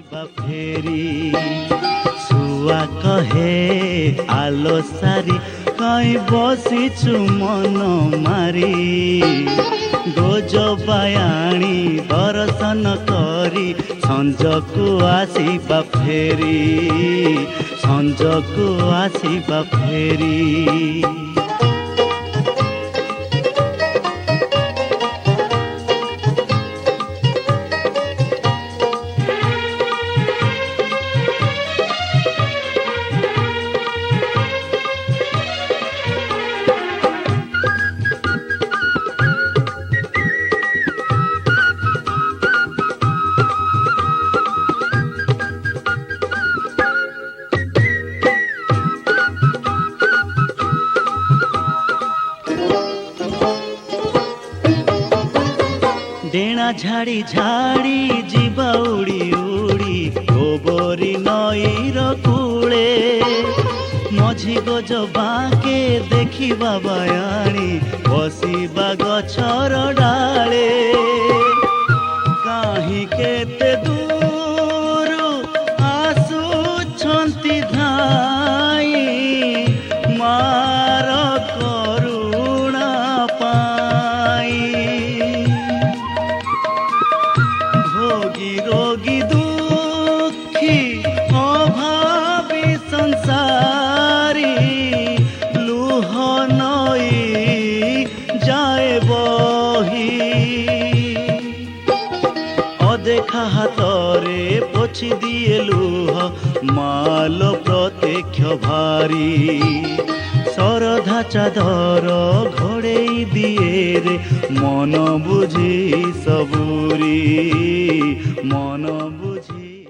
ଆସିବା ଫେରି ଶୁଆ କହେ ଆଲୋ ସାରି କାଇଁ ବସିଛୁ ମନ ମାରି ଗୋଜବାୟାଣୀ ଦର୍ଶନ କରି ସଞ୍ଜକୁ ଆସିବା ଫେରି ସଞ୍ଜକୁ ଆସିବା ଫେରି डेणा झाड़ी झाड़ी जीवा उड़ी उड़ी गोबरी नईर कूले मझी गज बाके देखिबा बयाणी बसिबा गछर डाले काहीं केते दूर आसुछंती धाई मार करुणा पाई भोगी रोगी दुखी अभावी संसारी लुह नई जाए बही अदेखा हाथरे पोछि दिए लुह माल प्रत्यक्ष भारी सरधा चादर घोड़े दिए रे मन बुझी सबुरी मन बुझी।